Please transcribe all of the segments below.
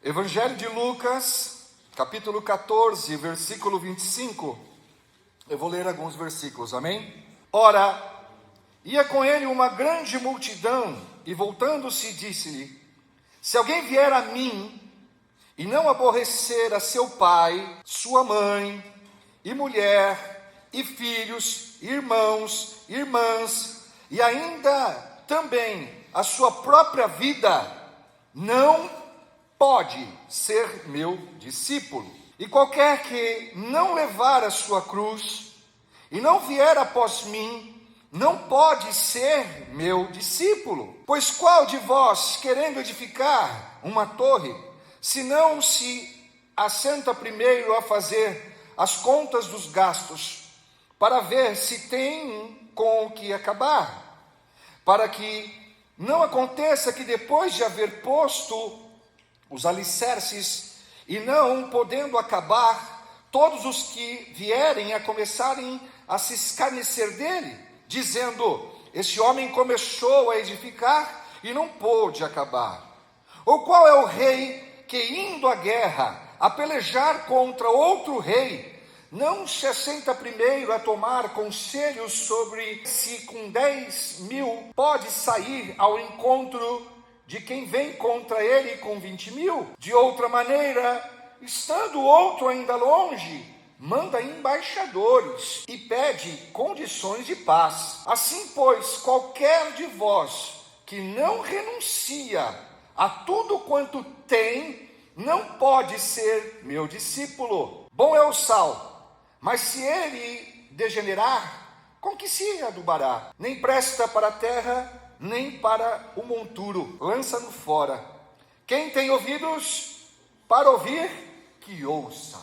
Evangelho de Lucas, capítulo 14, versículo 25. Eu vou ler alguns versículos, amém? Ora, ia com ele uma grande multidão, e voltando-se disse-lhe: se alguém vier a mim, e não aborrecer a seu pai, sua mãe, e mulher, e filhos, irmãos, irmãs, e ainda também a sua própria vida, não pode ser meu discípulo. E qualquer que não levar a sua cruz e não vier após mim, não pode ser meu discípulo. Pois qual de vós, querendo edificar uma torre, se não se assenta primeiro a fazer as contas dos gastos, para ver se tem com o que acabar, para que não aconteça que depois de haver posto os alicerces, e não podendo acabar, todos os que vierem a começarem a se escarnecer dele, dizendo: este homem começou a edificar e não pôde acabar. Ou qual é o rei que, indo à guerra, a pelejar contra outro rei, não se assenta primeiro a tomar conselhos sobre se com 10.000 pode sair ao encontro de quem vem contra ele com 20.000? De outra maneira, estando outro ainda longe, manda embaixadores e pede condições de paz. Assim, pois, qualquer de vós que não renuncia a tudo quanto tem, não pode ser meu discípulo. Bom é o sal, mas se ele degenerar, com que se adubará? Nem presta para a terra, nem para o monturo, lança-no fora. Quem tem ouvidos para ouvir, que ouça.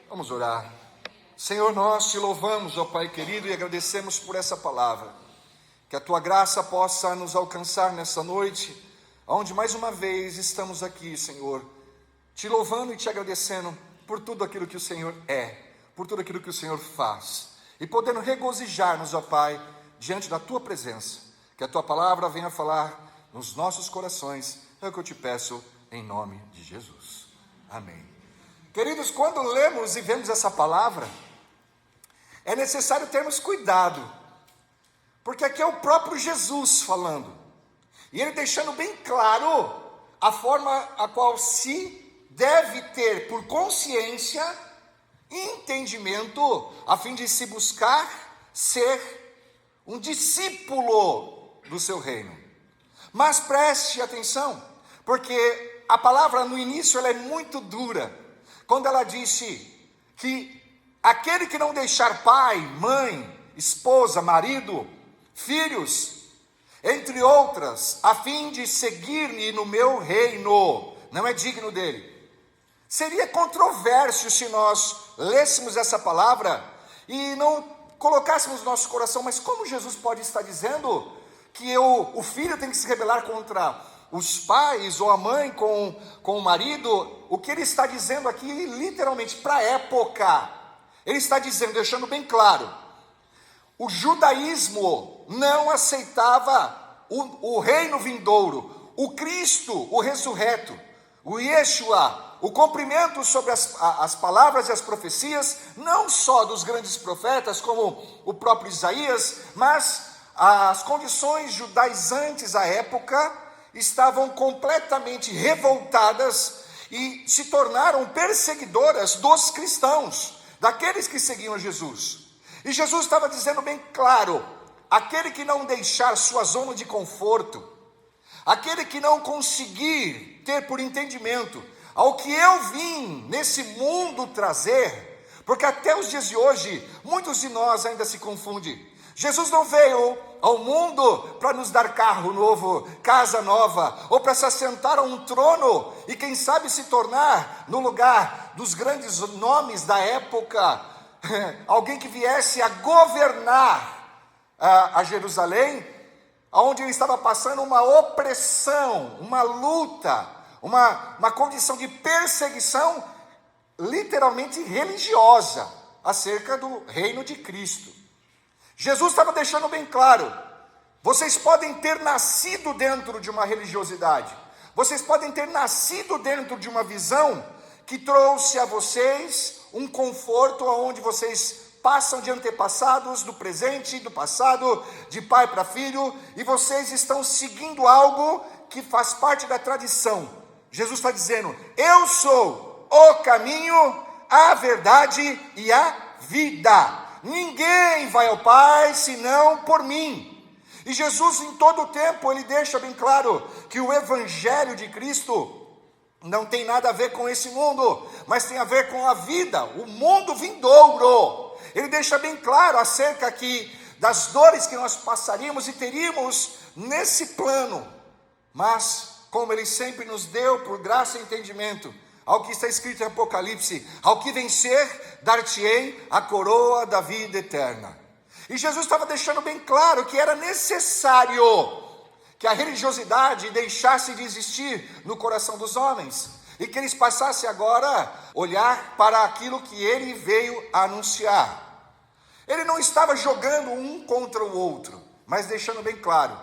Vamos orar. Senhor, nós te louvamos, ó Pai querido, e agradecemos por essa palavra. Que a tua graça possa nos alcançar nessa noite, onde mais uma vez estamos aqui, Senhor, te louvando e te agradecendo por tudo aquilo que o Senhor é, por tudo aquilo que o Senhor faz, e podendo regozijar-nos, ó Pai, diante da tua presença, que a tua palavra venha falar nos nossos corações. É o que eu te peço em nome de Jesus, amém. Queridos, quando lemos e vemos essa palavra, é necessário termos cuidado, porque aqui é o próprio Jesus falando, e ele deixando bem claro a forma a qual se deve ter por consciência e entendimento, a fim de se buscar ser um discípulo do seu reino. Mas preste atenção, porque a palavra no início ela é muito dura, quando ela disse que aquele que não deixar pai, mãe, esposa, marido, filhos, entre outras, a fim de seguir-me no meu reino, não é digno dele. Seria controverso se nós lêssemos essa palavra e não colocássemos no nosso coração: mas como Jesus pode estar dizendo que o filho tem que se rebelar contra os pais, ou a mãe com o marido? O que ele está dizendo aqui, literalmente, para a época, ele está dizendo, deixando bem claro, o judaísmo não aceitava o reino vindouro, o Cristo, o ressurreto, o Yeshua, o cumprimento sobre as palavras e as profecias, não só dos grandes profetas, como o próprio Isaías, mas as condições judaizantes à época estavam completamente revoltadas e se tornaram perseguidoras dos cristãos, daqueles que seguiam Jesus. E Jesus estava dizendo bem claro: aquele que não deixar sua zona de conforto, aquele que não conseguir ter por entendimento ao que eu vim nesse mundo trazer, porque até os dias de hoje, muitos de nós ainda se confundem. Jesus não veio ao mundo para nos dar carro novo, casa nova, ou para se assentar a um trono e quem sabe se tornar, no lugar dos grandes nomes da época, alguém que viesse a governar a Jerusalém, onde ele estava passando uma opressão, uma luta, uma condição de perseguição, literalmente religiosa, acerca do reino de Cristo. Jesus estava deixando bem claro: vocês podem ter nascido dentro de uma religiosidade, Vocês podem ter nascido dentro de uma visão que trouxe a vocês um conforto onde vocês passam de antepassados, do presente, do passado, de pai para filho, e vocês estão seguindo algo que faz parte da tradição. Jesus está dizendo: eu sou o caminho, a verdade e a vida. Ninguém vai ao Pai senão por mim. E Jesus, em todo o tempo, ele deixa bem claro que o Evangelho de Cristo não tem nada a ver com esse mundo, mas tem a ver com a vida, o mundo vindouro. Ele deixa bem claro acerca aqui das dores que nós passaríamos e teríamos nesse plano. Mas, como ele sempre nos deu por graça e entendimento, ao que está escrito em Apocalipse: ao que vencer, dar-te-ei a coroa da vida eterna. E Jesus estava deixando bem claro que era necessário que a religiosidade deixasse de existir no coração dos homens, e que eles passassem agora a olhar para aquilo que ele veio anunciar. Ele não estava jogando um contra o outro, mas deixando bem claro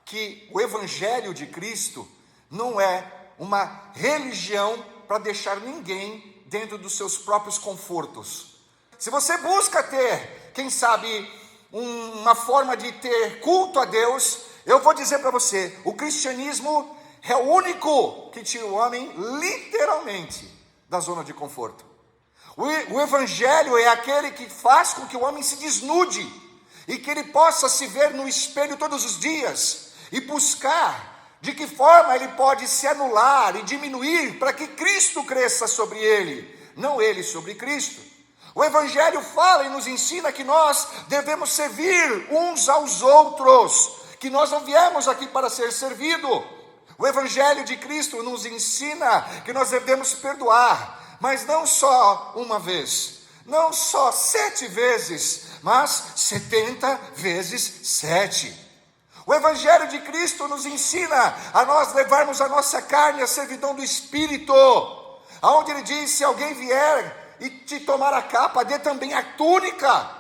que o Evangelho de Cristo não é uma religião para deixar ninguém dentro dos seus próprios confortos. Se você busca ter, quem sabe, uma forma de ter culto a Deus, eu vou dizer para você: o cristianismo é o único que tira o homem literalmente da zona de conforto. O Evangelho é aquele que faz com que o homem se desnude e que ele possa se ver no espelho todos os dias e buscar de que forma ele pode se anular e diminuir para que Cristo cresça sobre ele, não ele sobre Cristo. O Evangelho fala e nos ensina que nós devemos servir uns aos outros, que nós não viemos aqui para ser servido. O Evangelho de Cristo nos ensina que nós devemos perdoar, mas não só uma vez, não só 7 vezes, mas 70 vezes 7. O Evangelho de Cristo nos ensina a nós levarmos a nossa carne à servidão do Espírito, aonde ele diz: se alguém vier e te tomar a capa, dê também a túnica.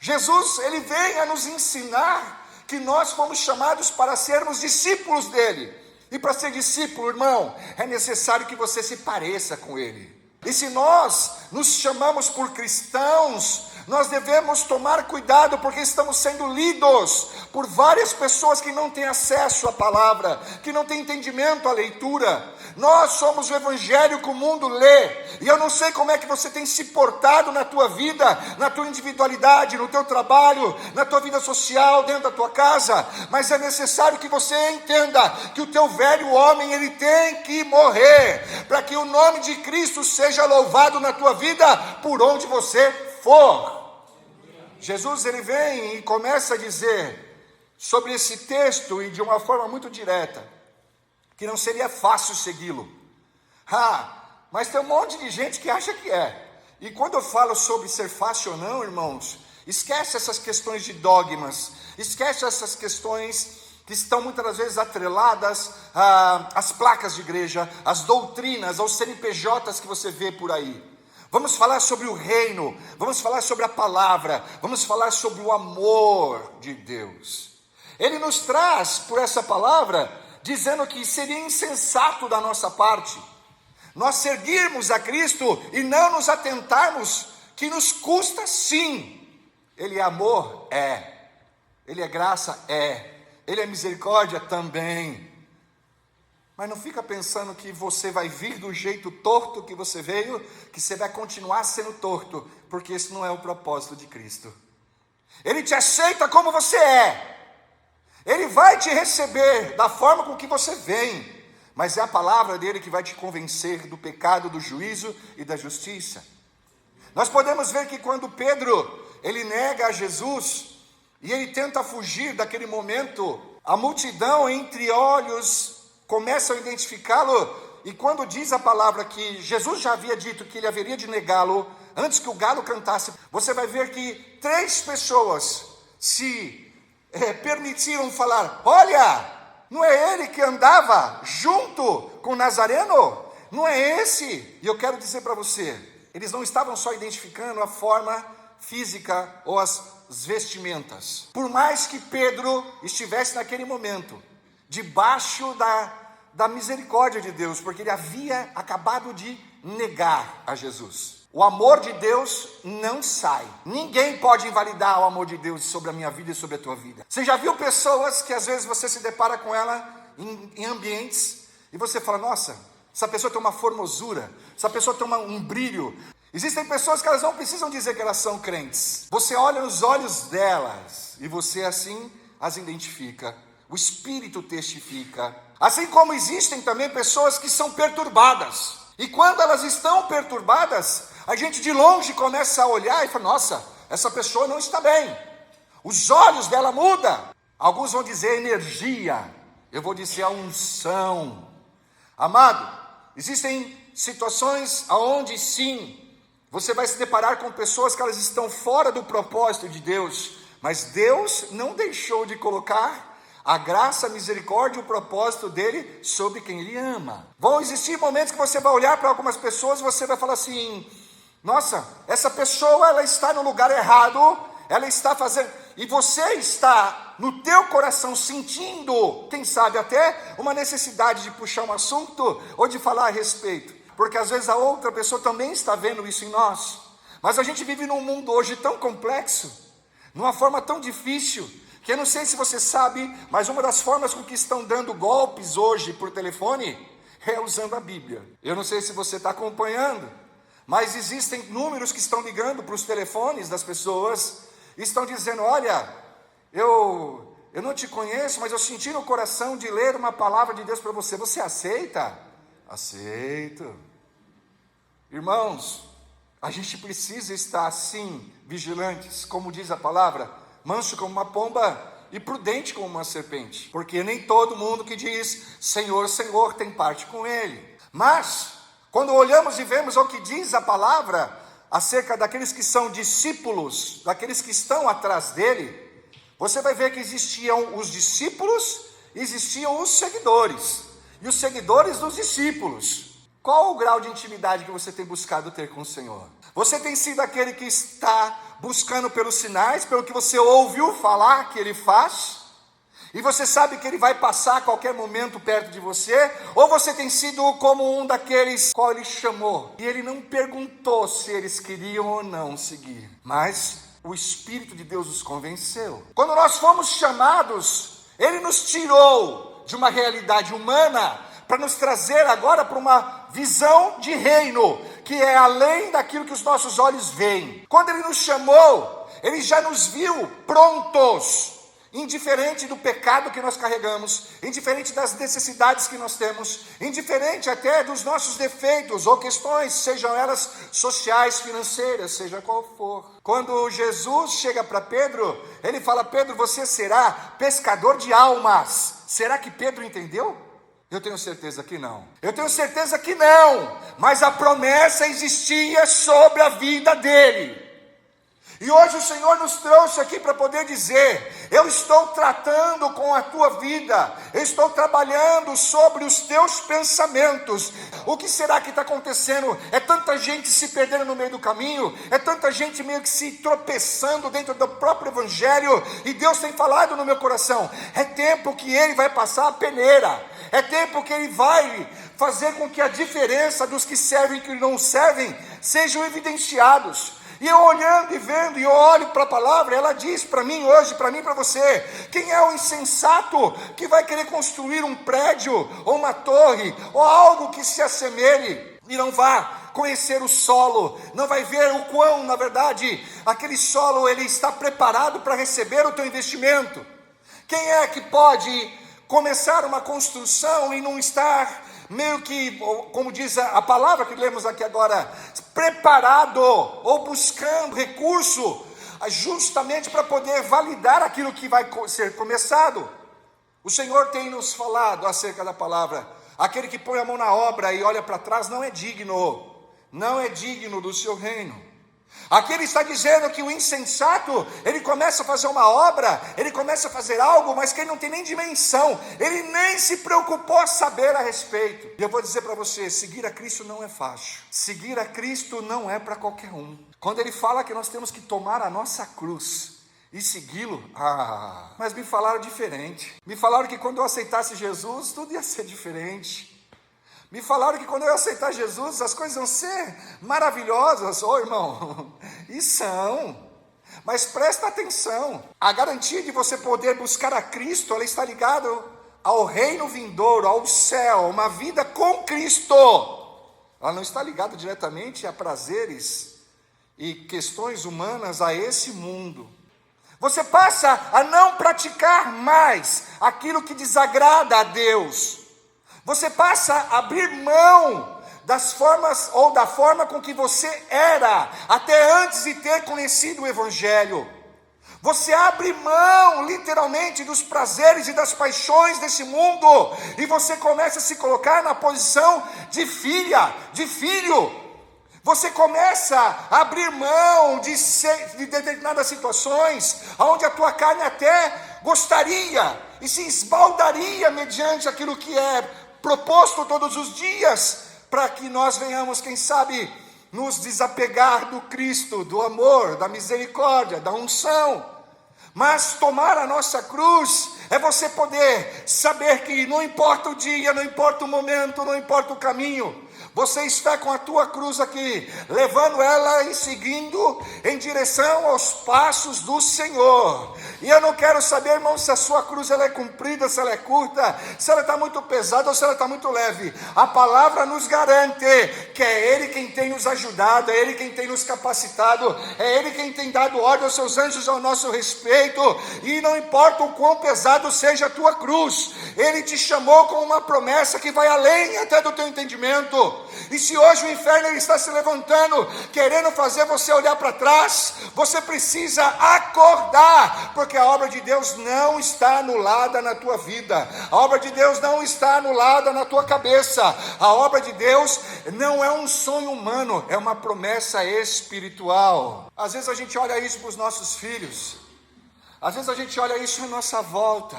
Jesus, ele vem a nos ensinar que nós fomos chamados para sermos discípulos dele. E para ser discípulo, irmão, é necessário que você se pareça com ele. E se nós nos chamamos por cristãos, nós devemos tomar cuidado, porque estamos sendo lidos por várias pessoas que não têm acesso à palavra, que não têm entendimento à leitura. Nós somos o Evangelho que o mundo lê, e eu não sei como é que você tem se portado na tua vida, na tua individualidade, no teu trabalho, na tua vida social, dentro da tua casa, mas é necessário que você entenda que o teu velho homem, ele tem que morrer, para que o nome de Cristo seja louvado na tua vida, por onde você for. Jesus, ele vem e começa a dizer sobre esse texto, e de uma forma muito direta, que não seria fácil segui-lo. Mas tem um monte de gente que acha que é. E quando eu falo sobre ser fácil ou não, irmãos, esquece essas questões de dogmas, esquece essas questões que estão muitas das vezes atreladas às placas de igreja, às doutrinas, aos CNPJs que você vê por aí. Vamos falar sobre o reino, vamos falar sobre a palavra, vamos falar sobre o amor de Deus. Ele nos traz por essa palavra, dizendo que seria insensato da nossa parte nós seguirmos a Cristo e não nos atentarmos que nos custa sim. Ele é amor? É. Ele é graça? É. Ele é misericórdia? Também. Mas não fica pensando que você vai vir do jeito torto que você veio, que você vai continuar sendo torto, porque esse não é o propósito de Cristo. Ele te aceita como você é. Ele vai te receber da forma com que você vem, mas é a palavra dele que vai te convencer do pecado, do juízo e da justiça. Nós podemos ver que quando Pedro, ele nega a Jesus, e ele tenta fugir daquele momento, a multidão entre olhos começam a identificá-lo, e quando diz a palavra que Jesus já havia dito que ele haveria de negá-lo, antes que o galo cantasse, você vai ver que 3 pessoas se permitiram falar: olha, não é ele que andava junto com o Nazareno? Não é esse? E eu quero dizer para você, eles não estavam só identificando a forma física ou as vestimentas. Por mais que Pedro estivesse naquele momento debaixo da misericórdia de Deus, porque ele havia acabado de negar a Jesus. O amor de Deus não sai. Ninguém pode invalidar o amor de Deus sobre a minha vida e sobre a tua vida. Você já viu pessoas que às vezes você se depara com ela em ambientes e você fala, nossa, essa pessoa tem uma formosura, essa pessoa tem um brilho. Existem pessoas que elas não precisam dizer que elas são crentes. Você olha nos olhos delas e você assim as identifica. O Espírito testifica. Assim como existem também pessoas que são perturbadas. E quando elas estão perturbadas, a gente de longe começa a olhar e fala, nossa, essa pessoa não está bem. Os olhos dela mudam. Alguns vão dizer energia. Eu vou dizer a unção. Amado, existem situações onde sim, você vai se deparar com pessoas que elas estão fora do propósito de Deus. Mas Deus não deixou de colocar a graça, a misericórdia e o propósito dele sobre quem ele ama. Vão existir momentos que você vai olhar para algumas pessoas e você vai falar assim, nossa, essa pessoa ela está no lugar errado, ela está fazendo, e você está no teu coração sentindo, quem sabe até uma necessidade de puxar um assunto ou de falar a respeito, porque às vezes a outra pessoa também está vendo isso em nós. Mas a gente vive num mundo hoje tão complexo, numa forma tão difícil, que eu não sei se você sabe, mas uma das formas com que estão dando golpes hoje por telefone é usando a Bíblia. Eu não sei se você está acompanhando, mas existem números que estão ligando para os telefones das pessoas e estão dizendo, olha, eu não te conheço, mas eu senti no coração de ler uma palavra de Deus para você. Você aceita? Aceito. Irmãos, a gente precisa estar assim, vigilantes, como diz a palavra, manso como uma pomba e prudente como uma serpente, porque nem todo mundo que diz Senhor, Senhor tem parte com ele. Mas quando olhamos e vemos o que diz a palavra acerca daqueles que são discípulos, daqueles que estão atrás dele, você vai ver que existiam os discípulos e existiam os seguidores, e os seguidores dos discípulos. Qual o grau de intimidade que você tem buscado ter com o Senhor? Você tem sido aquele que está buscando pelos sinais, pelo que você ouviu falar que ele faz, e você sabe que ele vai passar a qualquer momento perto de você, ou você tem sido como um daqueles qual ele chamou, e ele não perguntou se eles queriam ou não seguir, mas o Espírito de Deus os convenceu. Quando nós fomos chamados, ele nos tirou de uma realidade humana, para nos trazer agora para uma visão de reino, que é além daquilo que os nossos olhos veem. Quando ele nos chamou, ele já nos viu prontos, indiferente do pecado que nós carregamos, indiferente das necessidades que nós temos, indiferente até dos nossos defeitos ou questões, sejam elas sociais, financeiras, seja qual for. Quando Jesus chega para Pedro, ele fala, Pedro, você será pescador de almas. Será que Pedro entendeu? Eu tenho certeza que não. Eu tenho certeza que não. Mas a promessa existia sobre a vida dele. E hoje o Senhor nos trouxe aqui para poder dizer, eu estou tratando com a tua vida, eu estou trabalhando sobre os teus pensamentos. O que será que está acontecendo? É tanta gente se perdendo no meio do caminho, é tanta gente meio que se tropeçando dentro do próprio evangelho, e Deus tem falado no meu coração, é tempo que ele vai passar a peneira, é tempo que ele vai fazer com que a diferença dos que servem e que não servem sejam evidenciados. E eu olhando e vendo, e eu olho para a palavra, ela diz para mim hoje, para mim e para você, quem é o insensato que vai querer construir um prédio, ou uma torre, ou algo que se assemelhe, e não vá conhecer o solo, não vai ver o quão, na verdade, aquele solo ele está preparado para receber o teu investimento. Quem é que pode começar uma construção e não estar meio que, como diz a palavra que lemos aqui agora, preparado ou buscando recurso justamente para poder validar aquilo que vai ser começado? O Senhor tem nos falado acerca da palavra, aquele que põe a mão na obra e olha para trás não é digno do seu reino. Aqui ele está dizendo que o insensato, ele começa a fazer uma obra, ele começa a fazer algo, mas que ele não tem nem dimensão, ele nem se preocupou a saber a respeito. E eu vou dizer para você, seguir a Cristo não é fácil, seguir a Cristo não é para qualquer um. Quando ele fala que nós temos que tomar a nossa cruz e segui-lo? Mas me falaram diferente. Me falaram que quando eu aceitasse Jesus, tudo ia ser diferente. Me falaram que quando eu aceitar Jesus, as coisas vão ser maravilhosas. Irmão, e são. Mas presta atenção, a garantia de você poder buscar a Cristo, ela está ligada ao reino vindouro, ao céu, uma vida com Cristo. Ela não está ligada diretamente a prazeres e questões humanas a esse mundo. Você passa a não praticar mais aquilo que desagrada a Deus. Você passa a abrir mão das formas ou da forma com que você era até antes de ter conhecido o Evangelho. Você abre mão, literalmente, dos prazeres e das paixões desse mundo, e você começa a se colocar na posição de filha, de filho. Você começa a abrir mão de determinadas situações, onde a tua carne até gostaria, e se esbaldaria mediante aquilo que é proposto todos os dias, para que nós venhamos, quem sabe, nos desapegar do Cristo, do amor, da misericórdia, da unção. Mas tomar a nossa cruz é você poder saber que não importa o dia, não importa o momento, não importa o caminho, você está com a tua cruz aqui, levando ela e seguindo em direção aos passos do Senhor. E eu não quero saber, irmão, se a sua cruz ela é comprida, se ela é curta, se ela está muito pesada ou se ela está muito leve. A palavra nos garante que é Ele quem tem nos ajudado, é Ele quem tem nos capacitado, é Ele quem tem dado ordem aos seus anjos ao nosso respeito. E não importa o quão pesado seja a tua cruz, Ele te chamou com uma promessa que vai além até do teu entendimento. E se hoje o inferno ele está se levantando, querendo fazer você olhar para trás, você precisa acordar, porque a obra de Deus não está anulada na tua vida, a obra de Deus não está anulada na tua cabeça, a obra de Deus não é um sonho humano, é uma promessa espiritual. Às vezes a gente olha isso para os nossos filhos, às vezes a gente olha isso à nossa volta,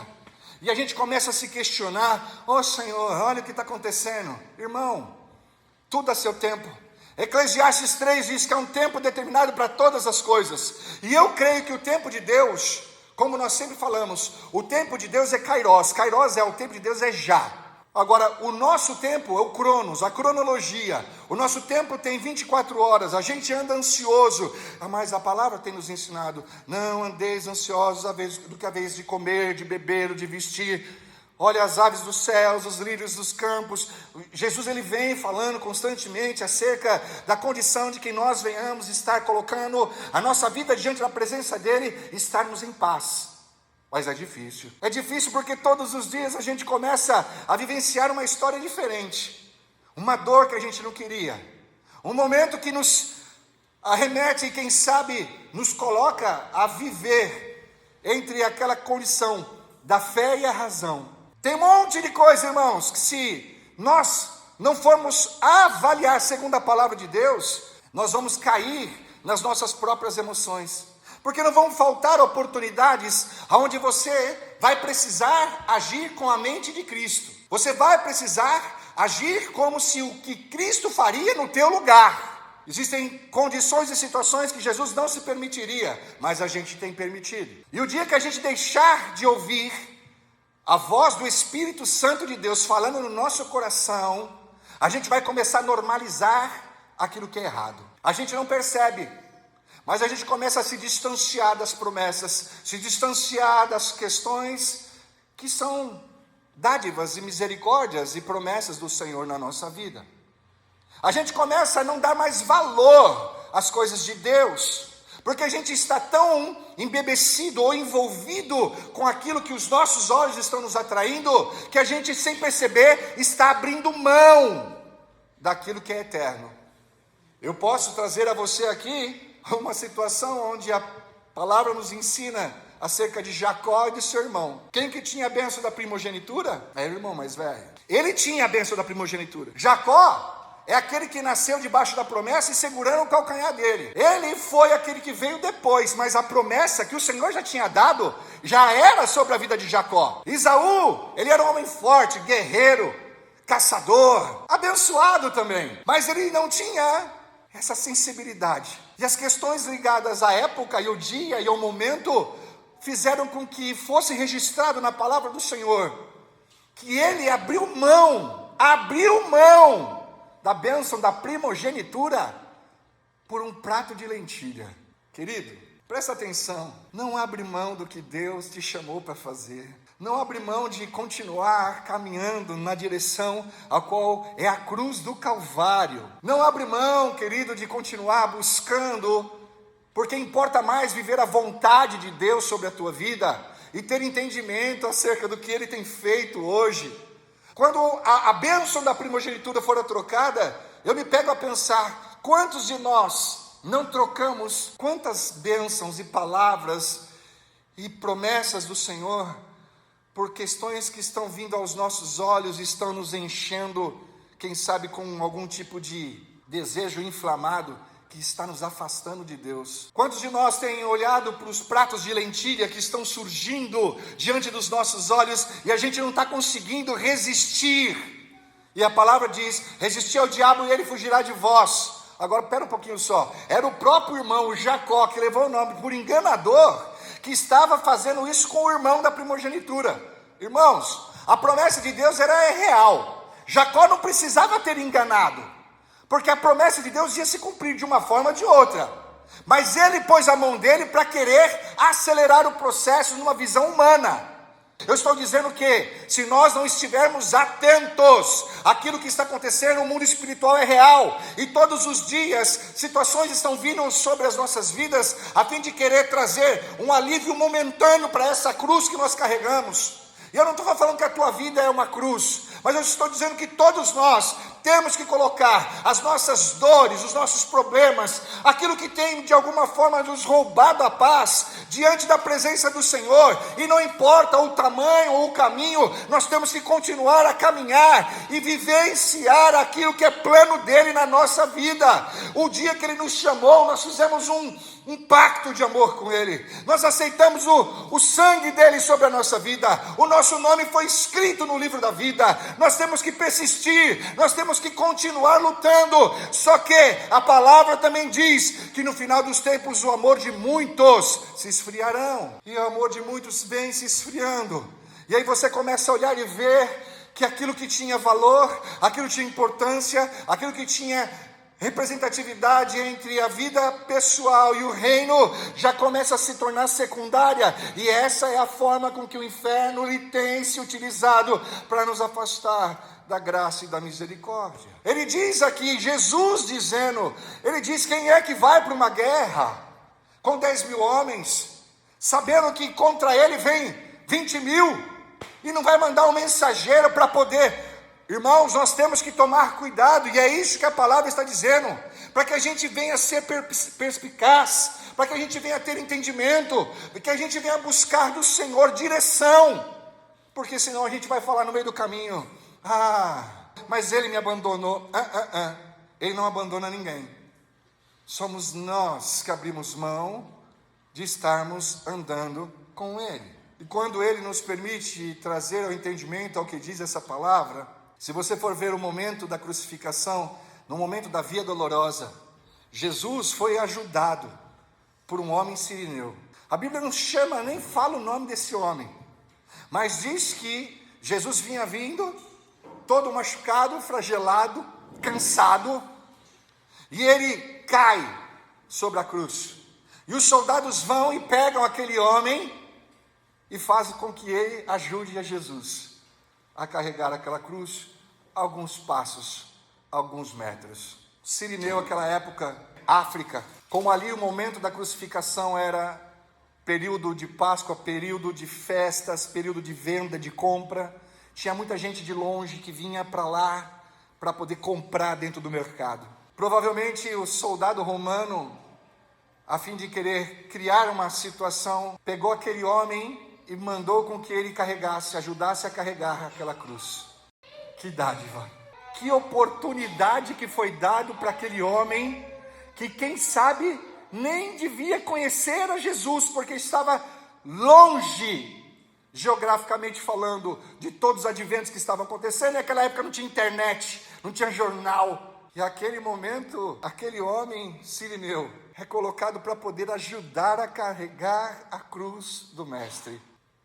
e a gente começa a se questionar: Senhor, olha o que está acontecendo. Irmão, tudo a seu tempo. Eclesiastes 3 diz que há um tempo determinado para todas as coisas. E eu creio que o tempo de Deus, como nós sempre falamos, o tempo de Deus é Kairos. Kairos o tempo de Deus é já. Agora, o nosso tempo é o Cronos, a cronologia. O nosso tempo tem 24 horas, a gente anda ansioso. Mas a palavra tem nos ensinado: não andeis ansiosos do que a vez de comer, de beber, de vestir. Olha as aves dos céus, os lírios dos campos. Jesus ele vem falando constantemente acerca da condição de que nós venhamos estar colocando a nossa vida diante da presença dele, estarmos em paz. Mas é difícil. É difícil porque todos os dias a gente começa a vivenciar uma história diferente. Uma dor que a gente não queria. Um momento que nos arremete e quem sabe nos coloca a viver entre aquela condição da fé e a razão. Tem um monte de coisa, irmãos, que se nós não formos avaliar segundo a palavra de Deus, nós vamos cair nas nossas próprias emoções. Porque não vão faltar oportunidades onde você vai precisar agir com a mente de Cristo. Você vai precisar agir como se o que Cristo faria no teu lugar. Existem condições e situações que Jesus não se permitiria, mas a gente tem permitido. E o dia que a gente deixar de ouvir a voz do Espírito Santo de Deus falando no nosso coração, a gente vai começar a normalizar aquilo que é errado. A gente não percebe, mas a gente começa a se distanciar das promessas, se distanciar das questões que são dádivas e misericórdias e promessas do Senhor na nossa vida. A gente começa a não dar mais valor às coisas de Deus, porque a gente está tão embebecido ou envolvido com aquilo que os nossos olhos estão nos atraindo, que a gente, sem perceber, está abrindo mão daquilo que é eterno. Eu posso trazer a você aqui uma situação onde a palavra nos ensina acerca de Jacó e de seu irmão. Quem que tinha a bênção da primogenitura? Era o irmão mais velho. Ele tinha a bênção da primogenitura. Jacó é aquele que nasceu debaixo da promessa e segurando o calcanhar dele. Ele foi aquele que veio depois, mas a promessa que o Senhor já tinha dado, já era sobre a vida de Jacó. Esaú, ele era um homem forte, guerreiro, caçador, abençoado também. Mas ele não tinha essa sensibilidade. E as questões ligadas à época e ao dia e ao momento fizeram com que fosse registrado na palavra do Senhor, que ele abriu mão da bênção da primogenitura por um prato de lentilha. Querido, presta atenção, não abre mão do que Deus te chamou para fazer. Não abre mão de continuar caminhando na direção a qual é a cruz do Calvário. Não abre mão, querido, de continuar buscando, porque importa mais viver a vontade de Deus sobre a tua vida e ter entendimento acerca do que Ele tem feito hoje. Quando a bênção da primogenitura for trocada, eu me pego a pensar, quantos de nós não trocamos quantas bênçãos e palavras e promessas do Senhor por questões que estão vindo aos nossos olhos, estão nos enchendo, quem sabe com algum tipo de desejo inflamado, que está nos afastando de Deus. Quantos de nós têm olhado para os pratos de lentilha que estão surgindo diante dos nossos olhos e a gente não está conseguindo resistir? E a palavra diz, resistir ao diabo e ele fugirá de vós. Agora, pera um pouquinho só, era o próprio irmão, o Jacó, que levou o nome por enganador, que estava fazendo isso com o irmão da primogenitura. Irmãos, a promessa de Deus era real. Jacó não precisava ter enganado, porque a promessa de Deus ia se cumprir de uma forma ou de outra. Mas ele pôs a mão dele para querer acelerar o processo numa visão humana. Eu estou dizendo que, se nós não estivermos atentos, aquilo que está acontecendo no mundo espiritual é real, e todos os dias, situações estão vindo sobre as nossas vidas, a fim de querer trazer um alívio momentâneo para essa cruz que nós carregamos. E eu não estou falando que a tua vida é uma cruz, mas eu estou dizendo que todos nós temos que colocar as nossas dores, os nossos problemas, aquilo que tem de alguma forma nos roubado a paz, diante da presença do Senhor, e não importa o tamanho ou o caminho, nós temos que continuar a caminhar e vivenciar aquilo que é plano dele na nossa vida. O dia que ele nos chamou, nós fizemos um pacto de amor com ele, nós aceitamos o sangue dele sobre a nossa vida, o nosso nome foi escrito no livro da vida. Nós temos que persistir, nós temos que continuar lutando, só que a palavra também diz que no final dos tempos o amor de muitos se esfriarão, e o amor de muitos vem se esfriando, e aí você começa a olhar e ver que aquilo que tinha valor, aquilo que tinha importância, aquilo que tinha representatividade entre a vida pessoal e o reino, já começa a se tornar secundária, e essa é a forma com que o inferno ele tem se utilizado para nos afastar da graça e da misericórdia. Ele diz aqui, Jesus dizendo, ele diz, quem é que vai para uma guerra com 10 mil homens, sabendo que contra ele vem 20 mil, e não vai mandar um mensageiro para poder... Irmãos, nós temos que tomar cuidado, e é isso que a palavra está dizendo, para que a gente venha ser perspicaz, para que a gente venha ter entendimento, para que a gente venha buscar do Senhor direção, porque senão a gente vai falar no meio do caminho, mas ele me abandonou. Ele não abandona ninguém, somos nós que abrimos mão de estarmos andando com ele, e quando ele nos permite trazer ao entendimento ao que diz essa palavra. Se você for ver o momento da crucificação, no momento da via dolorosa, Jesus foi ajudado por um homem sirineu. A Bíblia não chama, nem fala o nome desse homem, mas diz que Jesus vinha vindo, todo machucado, flagelado, cansado, e ele cai sobre a cruz. E os soldados vão e pegam aquele homem e fazem com que ele ajude a Jesus a carregar aquela cruz alguns passos, alguns metros. Sirineu, aquela época, África, como ali o momento da crucificação era período de Páscoa, período de festas, período de venda, de compra, tinha muita gente de longe que vinha para lá para poder comprar dentro do mercado. Provavelmente o soldado romano, a fim de querer criar uma situação, pegou aquele homem e mandou com que ele carregasse, ajudasse a carregar aquela cruz. Que dádiva, que oportunidade que foi dado para aquele homem, que quem sabe nem devia conhecer a Jesus, porque estava longe, geograficamente falando, de todos os adventos que estavam acontecendo. Naquela época não tinha internet, não tinha jornal, e naquele momento, aquele homem sirineu é colocado para poder ajudar a carregar a cruz do Mestre.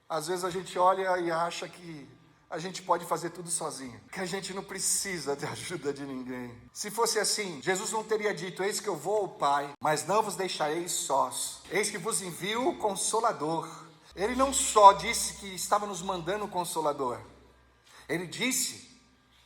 Às vezes a gente olha e acha que a gente pode fazer tudo sozinho, que a gente não precisa de ajuda de ninguém. Se fosse assim, Jesus não teria dito: eis que eu vou ao Pai, mas não vos deixarei sós. Eis que vos envio o Consolador. Ele não só disse que estava nos mandando o Consolador, ele disse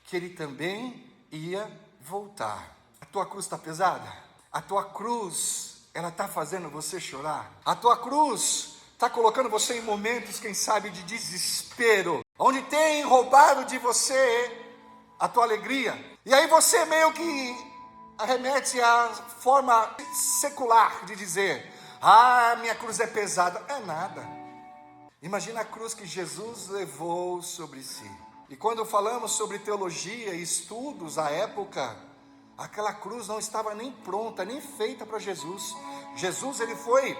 que ele também ia voltar. A tua cruz está pesada? A tua cruz, ela está fazendo você chorar? A tua cruz está colocando você em momentos, quem sabe, de desespero, onde tem roubado de você a tua alegria. E aí você meio que arremete à forma secular de dizer: ah, minha cruz é pesada. É nada. Imagina a cruz que Jesus levou sobre si. E quando falamos sobre teologia e estudos à época, aquela cruz não estava nem pronta, nem feita para Jesus. Jesus, ele foi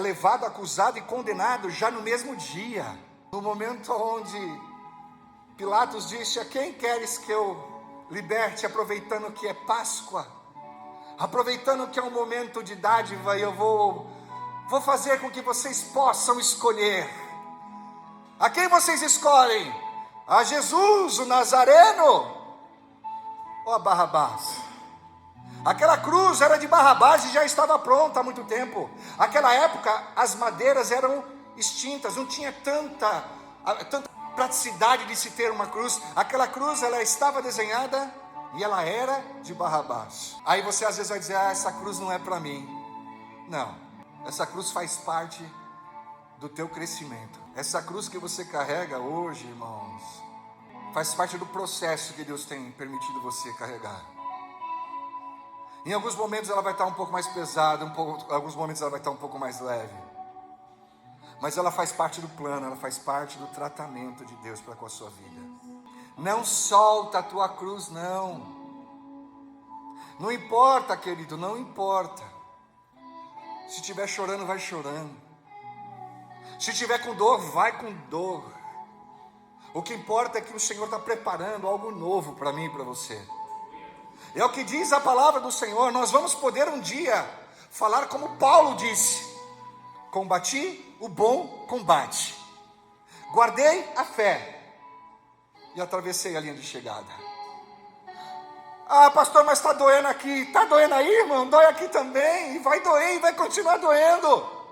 levado, acusado e condenado já no mesmo dia. No momento onde Pilatos disse: a quem queres que eu liberte, aproveitando que é Páscoa, aproveitando que é um momento de dádiva, e eu vou fazer com que vocês possam escolher. A quem vocês escolhem? A Jesus, o Nazareno, ou a Barrabás? Aquela cruz era de Barrabás e já estava pronta há muito tempo. Naquela época as madeiras eram extintas, não tinha tanta praticidade de se ter uma cruz. Aquela cruz, ela estava desenhada e ela era de Barrabás. Aí você às vezes vai dizer: ah, essa cruz não é para mim. Não, essa cruz faz parte do teu crescimento. Essa cruz que você carrega hoje, irmãos, faz parte do processo que Deus tem permitido você carregar. Em alguns momentos ela vai estar um pouco mais pesada, em alguns momentos ela vai estar um pouco mais leve. Mas ela faz parte do plano, ela faz parte do tratamento de Deus para com a sua vida. Não solta a tua cruz, não. Não importa, querido, não importa. Se estiver chorando, vai chorando. Se estiver com dor, vai com dor. O que importa é que o Senhor está preparando algo novo para mim e para você. É o que diz a palavra do Senhor. Nós vamos poder um dia falar como Paulo disse: combati o bom combate, guardei a fé e atravessei a linha de chegada. Ah, pastor, mas está doendo aqui. Está doendo aí, irmão? Dói aqui também. E vai doer e vai continuar doendo.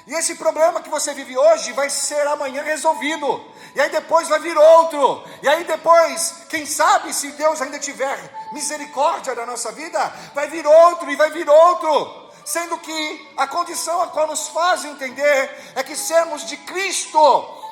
E esse problema que você vive hoje vai ser amanhã resolvido. E aí depois vai vir outro. E aí depois, quem sabe, se Deus ainda tiver misericórdia da nossa vida, vai vir outro e vai vir outro. Sendo que a condição a qual nos faz entender é que sermos de Cristo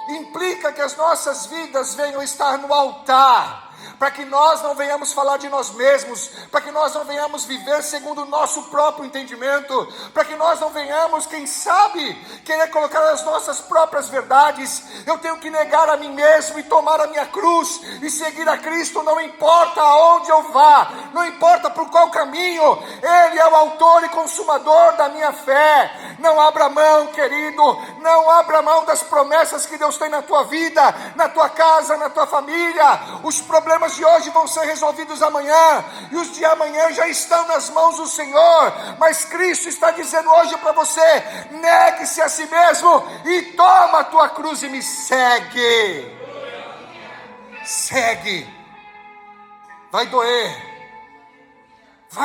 implica que as nossas vidas venham estar no altar, para que nós não venhamos falar de nós mesmos, para que nós não venhamos viver segundo o nosso próprio entendimento, para que nós não venhamos, quem sabe, querer colocar as nossas próprias verdades. Eu tenho que negar a mim mesmo e tomar a minha cruz e seguir a Cristo, não importa aonde eu vá, não importa por qual caminho. Ele é o autor e consumador da minha fé. Não abra mão, querido, não abra mão das promessas que Deus tem na tua vida, na tua casa, na tua família. Os problemas de hoje vão ser resolvidos amanhã, e os de amanhã já estão nas mãos do Senhor. Mas Cristo está dizendo hoje para você: negue-se a si mesmo e toma a tua cruz e me segue. Segue. Vai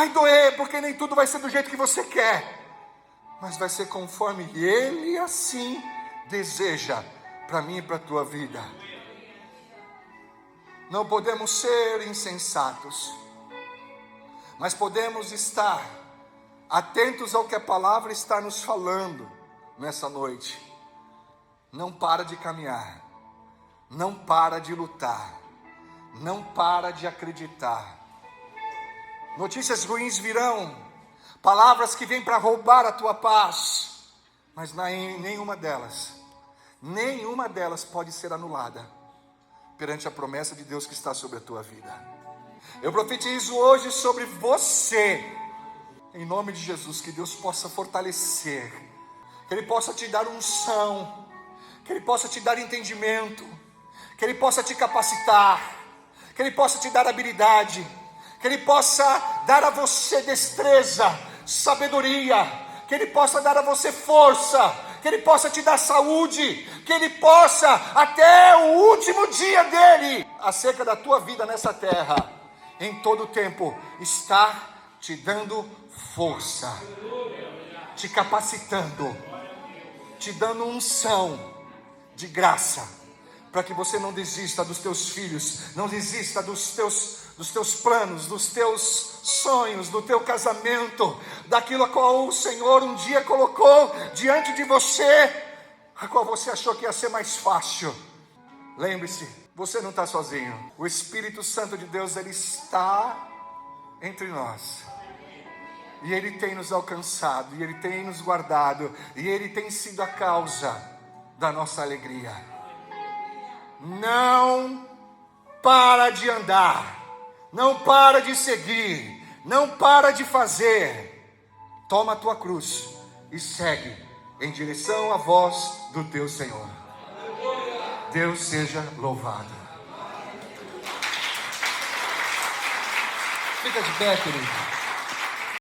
doer, porque nem tudo vai ser do jeito que você quer, mas vai ser conforme Ele assim deseja para mim e para a tua vida. Não podemos ser insensatos, mas podemos estar atentos ao que a palavra está nos falando nessa noite. Não para de caminhar, não para de lutar, não para de acreditar. Notícias ruins virão, palavras que vêm para roubar a tua paz, mas nenhuma delas pode ser anulada perante a promessa de Deus que está sobre a tua vida. Eu profetizo hoje sobre você, em nome de Jesus, que Deus possa fortalecer, que Ele possa te dar unção, que Ele possa te dar entendimento, que Ele possa te capacitar, que Ele possa te dar habilidade, que Ele possa dar a você destreza, sabedoria, que Ele possa dar a você força, que Ele possa te dar saúde, que Ele possa, até o último dia dEle, acerca da tua vida nessa terra, em todo o tempo, estar te dando força, te capacitando, te dando unção de graça, para que você não desista dos teus filhos, não desista dos teus planos, dos teus sonhos, do teu casamento, daquilo a qual o Senhor um dia colocou diante de você, a qual você achou que ia ser mais fácil. Lembre-se, você não está sozinho. O Espírito Santo de Deus, Ele está entre nós, e Ele tem nos alcançado, e Ele tem nos guardado, e Ele tem sido a causa da nossa alegria. Não para de andar, não para de seguir, não para de fazer. Toma a tua cruz e segue em direção à voz do teu Senhor. Deus seja louvado. Fica de pé, querido.